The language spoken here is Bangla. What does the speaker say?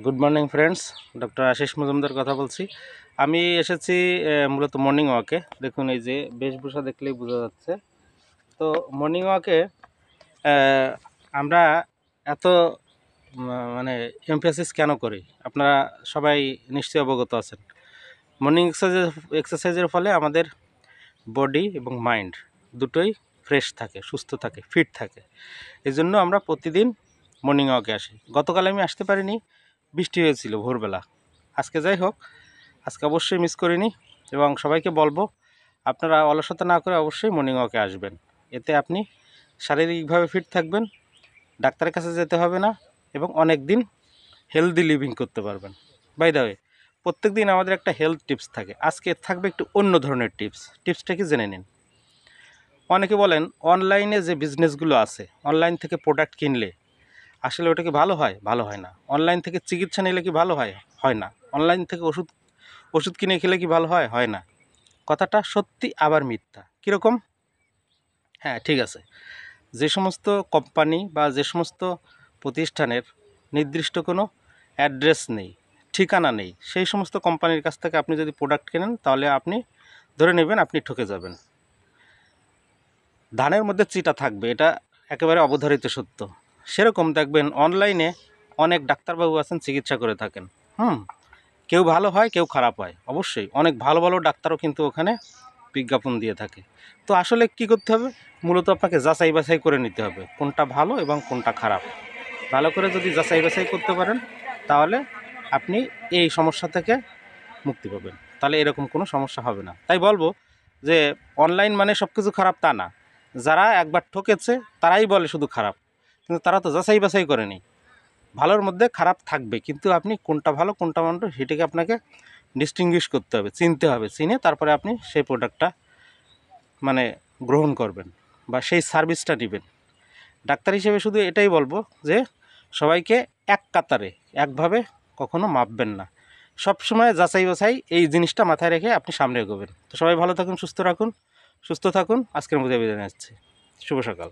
Good morning friends, doctor Ashis Majumdar কথা বলছি। আমি এসেছি মূলত মর্নিং ওয়াকে। দেখুন, এই যে বেশভূষা দেখলেই বোঝা যাচ্ছে। তো মর্নিং ওয়াকে আমরা এত মানে এমফেসিস কেন করি, আপনারা সবাই নিশ্চয়ই অবগত আছেন। মর্নিং এক্সারসাইজের ফলে আমাদের বডি এবং মাইন্ড দুটোই ফ্রেশ থাকে, সুস্থ থাকে, ফিট থাকে। এই জন্য আমরা প্রতিদিন মর্নিং ওয়াকে আসি। গতকাল আমি আসতে পারিনি, বৃষ্টি হয়েছিল ভোরবেলা। আজকে যাই হোক, আজকে অবশ্যই মিস করিনি এবং সবাইকে বলবো আপনারা অলসতা না করে অবশ্যই মর্নিং ওয়াকে আসবেন। এতে আপনি শারীরিকভাবে ফিট থাকবেন, ডাক্তারের কাছে যেতে হবে না এবং অনেক দিন হেলদি লিভিং করতে পারবেন। বাই দ্য ওয়ে, প্রত্যেক দিন আমাদের একটা হেলথ টিপস থাকে। আজকে থাকবে একটু অন্য ধরনের টিপসটা কি জেনে নিন। অনেকে বলেন অনলাইনে যে বিজনেসগুলো আছে, অনলাইন থেকে প্রোডাক্ট কিনলে আসলে ওটা কি ভালো হয়? ভালো হয় না। অনলাইন থেকে চিকিৎসা নিলে কি ভালো হয়? হয় না। অনলাইন থেকে ওষুধ কিনে খেলে কি ভালো হয়? হয় না। কথাটা সত্যি আবার মিথ্যা। কীরকম? হ্যাঁ, ঠিক আছে। যে সমস্ত কোম্পানি বা যে সমস্ত প্রতিষ্ঠানের নির্দিষ্ট কোনো অ্যাড্রেস নেই, ঠিকানা নেই, সেই সমস্ত কোম্পানির কাছ থেকে আপনি যদি প্রোডাক্ট কেনেন তাহলে আপনি ধরে নেবেন আপনি ঠকে যাবেন। ধানের মধ্যে চিটা থাকবে, এটা একেবারে অবধারিত সত্য। সেরকম দেখবেন অনলাইনে অনেক ডাক্তারবাবু আছেন, চিকিৎসা করে থাকেন। কেউ ভালো হয়, কেউ খারাপ হয়, অবশ্যই অনেক ভালো ভালো ডাক্তারও কিন্তু ওখানে বিজ্ঞাপন দিয়ে থাকে। তো আসলে কি করতে হবে? মূলত আপনাকে যাচাই বাছাই করে নিতে হবে কোনটা ভালো এবং কোনটা খারাপ। ভালো করে যদি যাচাই বাছাই করতে পারেন তাহলে আপনি এই সমস্যা থেকে মুক্তি পাবেন। তাহলে এরকম কোনো সমস্যা হবে না। তাই বলবো যে অনলাইন মানে সব কিছু খারাপ তা না। যারা একবার ঠকেছে তারাই বলে শুধু খারাপ, কিন্তু তারা তো যাচাই বাছাই করেনি। ভালোর মধ্যে খারাপ থাকবে, কিন্তু আপনি কোনটা ভালো কোনটা মন্দ সেটাকে আপনাকে ডিস্টিংগুইশ করতে হবে, চিনতে হবে। চিনে তারপরে আপনি সেই প্রোডাক্টটা মানে গ্রহণ করবেন বা সেই সার্ভিসটা নেবেন। ডাক্তার হিসেবে শুধু এটাই বলবো যে সবাইকে এক কাতারে একভাবে কখনো মাপবেন না। সবসময় যাচাই বাছাই এই জিনিসটা মাথায় রেখে আপনি সামনে এগোবেন। তো সবাই ভালো থাকুন, সুস্থ থাকুন। আজকের মধ্যে বিদায় নিচ্ছি। শুভ সকাল।